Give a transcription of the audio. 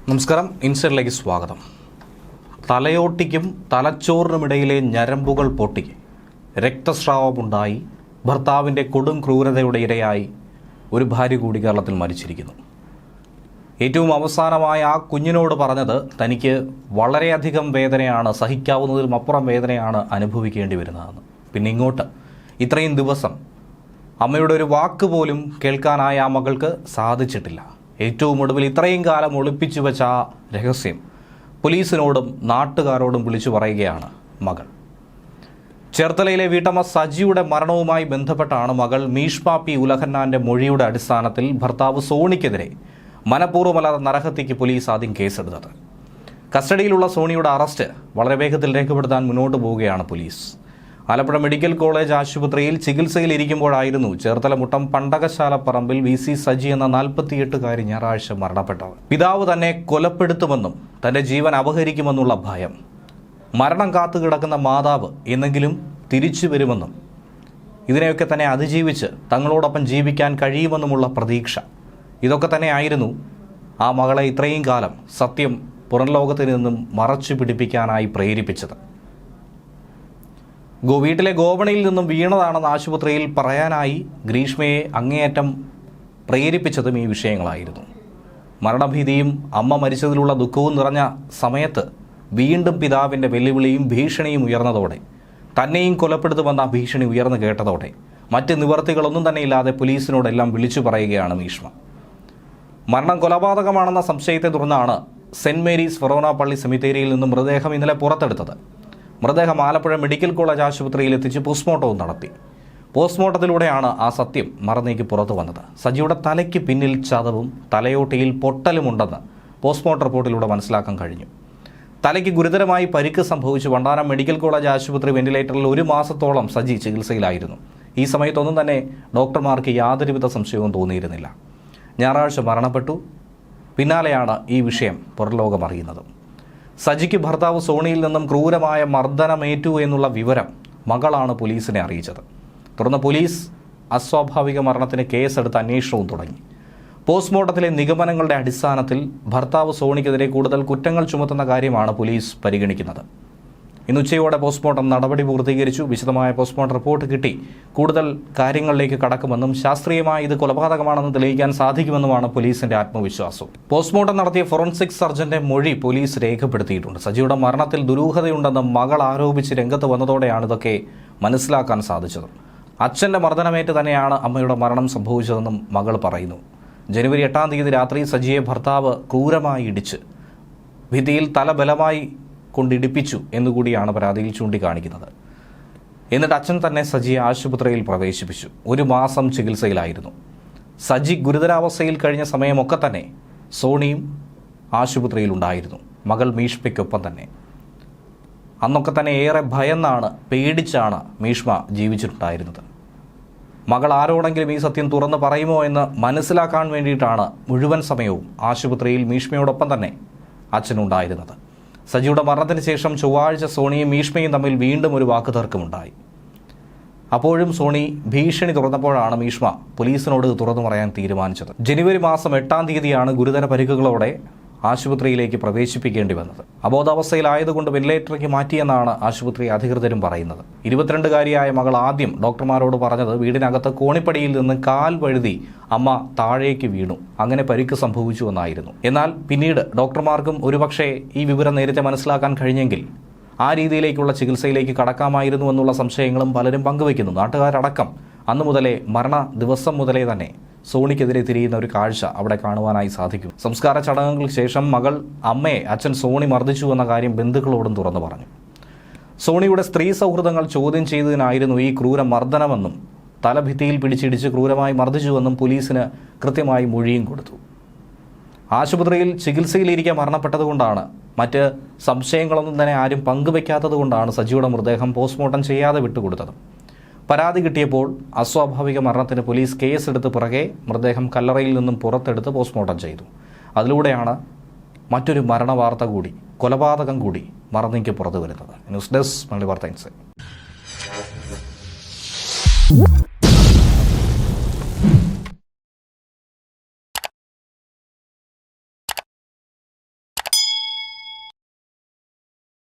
നമസ്കാരം, ഇൻസൈഡിലേക്ക് സ്വാഗതം. തലയോട്ടിക്കും തലച്ചോറിനുമിടയിലെ ഞരമ്പുകൾ പൊട്ടി രക്തസ്രാവമുണ്ടായി ഭർത്താവിൻ്റെ കൊടും ക്രൂരതയുടെ ഇരയായി ഒരു ഭാര്യ കൂടി കേരളത്തിൽ മരിച്ചിരിക്കുന്നു. ഏറ്റവും അവസാനമായി ആ കുഞ്ഞിനോട് പറഞ്ഞത് തനിക്ക് വളരെയധികം വേദനയാണ്, സഹിക്കാവുന്നതിലും അപ്പുറം വേദനയാണ് അനുഭവിക്കേണ്ടി വരുന്നതെന്ന്. പിന്നെ ഇങ്ങോട്ട് ഇത്രയും ദിവസം അമ്മയുടെ ഒരു വാക്ക് പോലും കേൾക്കാനായ ആ മകൾക്ക് സാധിച്ചിട്ടില്ല. ഏറ്റവും ഒടുവിൽ ഇത്രയും കാലം ഒളിപ്പിച്ചു വെച്ച ആ രഹസ്യം പോലീസിനോടും നാട്ടുകാരോടും വിളിച്ചു പറയുകയാണ് മകൾ. ചേർത്തലയിലെ വീട്ടമ്മ സജിയുടെ മരണവുമായി ബന്ധപ്പെട്ടാണ് മകൾ മീഷ്മ പി ഉലഹന്നാന്റെ മൊഴിയുടെ അടിസ്ഥാനത്തിൽ ഭർത്താവ് സോണിക്കെതിരെ മനഃപൂർവ്വമല്ലാതെ നരഹത്യയ്ക്ക് പോലീസ് ആദ്യം കേസെടുത്തത്. കസ്റ്റഡിയിലുള്ള സോണിയുടെ അറസ്റ്റ് വളരെ വേഗത്തിൽ രേഖപ്പെടുത്താൻ മുന്നോട്ട് പോവുകയാണ് പോലീസ്. ആലപ്പുഴ മെഡിക്കൽ കോളേജ് ആശുപത്രിയിൽ ചികിത്സയിലിരിക്കുമ്പോഴായിരുന്നു ചേർത്തല മുട്ടം പണ്ടകശാലപ്പറമ്പിൽ VC സജി എന്ന 48-കാരി ഞായറാഴ്ച മരണപ്പെട്ടത്. പിതാവ് തന്നെ കൊലപ്പെടുത്തുമെന്നും തന്റെ ജീവൻ അപഹരിക്കുമെന്നുള്ള ഭയം, മരണം കാത്തുകിടക്കുന്ന മാതാവ് എന്നെങ്കിലും തിരിച്ചു വരുമെന്നും ഇതിനെയൊക്കെ തന്നെ അതിജീവിച്ച് തങ്ങളോടൊപ്പം ജീവിക്കാൻ കഴിയുമെന്നുമുള്ള പ്രതീക്ഷ, ഇതൊക്കെ തന്നെയായിരുന്നു ആ മകളെ ഇത്രയും കാലം സത്യം പുറം ലോകത്തിൽ നിന്നും മറച്ചു പിടിപ്പിക്കാനായി പ്രേരിപ്പിച്ചത്. വീട്ടിലെ ഗോവണിയിൽ നിന്നും വീണതാണെന്ന് ആശുപത്രിയിൽ പറയാനായി ഗ്രീഷ്മയെ അങ്ങേയറ്റം പ്രേരിപ്പിച്ചതും ഈ വിഷയങ്ങളായിരുന്നു. മരണഭീതിയും അമ്മ മരിച്ചതിലുള്ള ദുഃഖവും നിറഞ്ഞ സമയത്ത് വീണ്ടും പിതാവിൻ്റെ വെല്ലുവിളിയും ഭീഷണിയും ഉയർന്നതോടെ, തന്നെയും കൊലപ്പെടുത്തുമെന്ന ഭീഷണി ഉയർന്നു കേട്ടതോടെ മറ്റ് നിവർത്തികളൊന്നും തന്നെ ഇല്ലാതെ പോലീസിനോടെല്ലാം വിളിച്ചു പറയുകയാണ് മീഷ്മ. മരണം കൊലപാതകമാണെന്ന സംശയത്തെ തുടർന്നാണ് സെൻറ് മേരീസ് ഫൊറോന പള്ളി സെമിത്തേരിയിൽ നിന്നും മൃതദേഹം ഇന്നലെ പുറത്തെടുത്തത്. മൃതദേഹം ആലപ്പുഴ മെഡിക്കൽ കോളേജ് ആശുപത്രിയിൽ എത്തിച്ച് പോസ്റ്റ്മോർട്ടവും നടത്തി. പോസ്റ്റ്മോർട്ടത്തിലൂടെയാണ് ആ സത്യം മറന്നേക്ക് പുറത്തു വന്നത്. സജിയുടെ തലയ്ക്ക് പിന്നിൽ ചതവും തലയോട്ടിയിൽ പൊട്ടലുമുണ്ടെന്ന് പോസ്റ്റ്മോർട്ടം റിപ്പോർട്ടിലൂടെ മനസ്സിലാക്കാൻ കഴിഞ്ഞു. തലയ്ക്ക് ഗുരുതരമായി പരിക്ക് സംഭവിച്ചു വണ്ടാനം മെഡിക്കൽ കോളേജ് ആശുപത്രി വെന്റിലേറ്ററിൽ 1 മാസത്തോളം സജി ചികിത്സയിലായിരുന്നു. ഈ സമയത്തൊന്നും തന്നെ ഡോക്ടർമാർക്ക് യാതൊരുവിധ സംശയവും തോന്നിയിരുന്നില്ല. ഞായറാഴ്ച മരണപ്പെട്ടു. പിന്നാലെയാണ് ഈ വിഷയം പുറംലോകം അറിയുന്നത്. സജിക്ക് ഭർത്താവ് സോണിയിൽ നിന്നും ക്രൂരമായ മർദ്ദനമേറ്റു എന്നുള്ള വിവരം മകളാണ് പോലീസിനെ അറിയിച്ചത്. തുടർന്ന് പോലീസ് അസ്വാഭാവിക മരണത്തിന് കേസെടുത്ത് അന്വേഷണവും തുടങ്ങി. പോസ്റ്റ്മോർട്ടത്തിലെ നിഗമനങ്ങളുടെ അടിസ്ഥാനത്തിൽ ഭർത്താവ് സോണിക്കെതിരെ കൂടുതൽ കുറ്റങ്ങൾ ചുമത്തുന്ന കാര്യമാണ് പോലീസ് പരിഗണിക്കുന്നത്. ഇന്ന് ഉച്ചയോടെ പോസ്റ്റ്മോർട്ടം നടപടി പൂർത്തീകരിച്ചു. വിശദമായ പോസ്റ്റ്മോർട്ടം റിപ്പോർട്ട് കിട്ടി. കൂടുതൽ കാര്യങ്ങളിലേക്ക് കടക്കുമെന്നും ശാസ്ത്രീയമായി ഇത് കൊലപാതകമാണെന്ന് തെളിയിക്കാൻ സാധിക്കുമെന്നുമാണ് പോലീസിന്റെ ആത്മവിശ്വാസം. പോസ്റ്റ്മോർട്ടം നടത്തിയ ഫോറൻസിക് സർജന്റെ മൊഴി പോലീസ് രേഖപ്പെടുത്തിയിട്ടുണ്ട്. സജിയുടെ മരണത്തിൽ ദുരൂഹതയുണ്ടെന്ന് മകൾ ആരോപിച്ച് രംഗത്ത് വന്നതോടെയാണ് ഇതൊക്കെ മനസ്സിലാക്കാൻ സാധിച്ചത്. അച്ഛന്റെ മർദ്ദനമേറ്റ് തന്നെയാണ് അമ്മയുടെ മരണം സംഭവിച്ചതെന്നും മകൾ പറയുന്നു. ജനുവരി 8-ാം തീയതി രാത്രി സജിയെ ഭർത്താവ് ക്രൂരമായി ഇടിച്ച് ഭിത്തിയിൽ തല ബലമായി കൊണ്ടിടിപ്പിച്ചു എന്നുകൂടിയാണ് പരാതിയിൽ ചൂണ്ടിക്കാണിക്കുന്നത്. എന്നിട്ട് അച്ഛൻ തന്നെ സജിയെ ആശുപത്രിയിൽ പ്രവേശിപ്പിച്ചു. 1 മാസം ചികിത്സയിലായിരുന്നു. സജി ഗുരുതരാവസ്ഥയിൽ കഴിഞ്ഞ സമയമൊക്കെ തന്നെ സോണിയും ആശുപത്രിയിലുണ്ടായിരുന്നു, മകൾ മീഷ്മയ്ക്കൊപ്പം തന്നെ. അന്നൊക്കെ തന്നെ ഏറെ ഭയന്നാണ്, പേടിച്ചാണ് മീഷ്മ ജീവിച്ചിട്ടുണ്ടായിരുന്നത്. മകൾ ആരോടെങ്കിലും ഈ സത്യം തുറന്ന് പറയുമോ എന്ന് മനസ്സിലാക്കാൻ വേണ്ടിയിട്ടാണ് മുഴുവൻ സമയവും ആശുപത്രിയിൽ മീഷ്മയോടൊപ്പം തന്നെ അച്ഛനുണ്ടായിരുന്നത്. സജിയുടെ മരണത്തിന് ശേഷം ചൊവ്വാഴ്ച സോണിയും മീഷ്മയും തമ്മിൽ വീണ്ടും ഒരു വാക്കുതർക്കമുണ്ടായി. അപ്പോഴും സോണി ഭീഷണി തുറന്നപ്പോഴാണ് മീഷ്മ പോലീസിനോട് തുറന്നു പറയാൻ തീരുമാനിച്ചത്. ജനുവരി മാസം 8-ാം തീയതിയാണ് ഗുരുതര പരിക്കുകളോടെ ആശുപത്രിയിലേക്ക് പ്രവേശിപ്പിക്കേണ്ടി വന്നത്. അബോധാവസ്ഥയിലായതുകൊണ്ട് വെന്റിലേറ്ററിലേക്ക് മാറ്റിയെന്നാണ് ആശുപത്രി അധികൃതരും പറയുന്നത്. 22-കാരിയായ മകൾ ആദ്യം ഡോക്ടർമാരോട് പറഞ്ഞത് വീടിനകത്ത് കോണിപ്പടിയിൽ നിന്ന് കാൽ വഴുതി അമ്മ താഴേക്ക് വീണു, അങ്ങനെ പരിക്ക് സംഭവിച്ചു എന്നായിരുന്നു. എന്നാൽ പിന്നീട് ഡോക്ടർമാർക്കും ഒരുപക്ഷെ ഈ വിവരം നേരത്തെ മനസ്സിലാക്കാൻ കഴിഞ്ഞെങ്കിൽ ആ രീതിയിലേക്കുള്ള ചികിത്സയിലേക്ക് കടക്കാമായിരുന്നു എന്നുള്ള സംശയങ്ങളും പലരും പങ്കുവയ്ക്കുന്നു. നാട്ടുകാരടക്കം അന്നു മുതലേ, മരണ ദിവസം മുതലേ തന്നെ സോണിക്കെതിരെ തിരിയുന്ന ഒരു കാഴ്ച അവിടെ കാണുവാനായി സാധിക്കും. സംസ്കാര ചടങ്ങുകൾക്ക് ശേഷം മകൾ അമ്മയെ അച്ഛൻ സോണി മർദ്ദിച്ചു എന്ന കാര്യം ബന്ധുക്കളോടും തുറന്നു പറഞ്ഞു. സോണിയുടെ സ്ത്രീ സൗഹൃദങ്ങൾ ചോദ്യം ചെയ്തതിനായിരുന്നു ഈ ക്രൂര മർദ്ദനമെന്നും തലഭിത്തിയിൽ പിടിച്ചിടിച്ച് ക്രൂരമായി മർദ്ദിച്ചുവെന്നും പോലീസിന് കൃത്യമായി മൊഴിയും കൊടുത്തു. ആശുപത്രിയിൽ ചികിത്സയിലിരിക്കാൻ മരണപ്പെട്ടതുകൊണ്ടാണ്, മറ്റ് സംശയങ്ങളൊന്നും തന്നെ ആരും പങ്കുവയ്ക്കാത്തതുകൊണ്ടാണ് സജിയുടെ മൃതദേഹം പോസ്റ്റ്മോർട്ടം ചെയ്യാതെ വിട്ടുകൊടുത്തത്. പരാതി കിട്ടിയപ്പോൾ അസ്വാഭാവിക മരണത്തിന് പോലീസ് കേസെടുത്ത് പിറകെ മൃതദേഹം കല്ലറയിൽ നിന്നും പുറത്തെടുത്ത് പോസ്റ്റ്മോർട്ടം ചെയ്തു. അതിലൂടെയാണ് മറ്റൊരു മരണവാർത്ത കൂടി, കൊലപാതകം കൂടി മറന്നേക്ക് പുറത്തു വരുന്നത്. ന്യൂസ് ഡെസ്ക് മലയാളി വാർത്ത ഇൻസൈറ്റ്.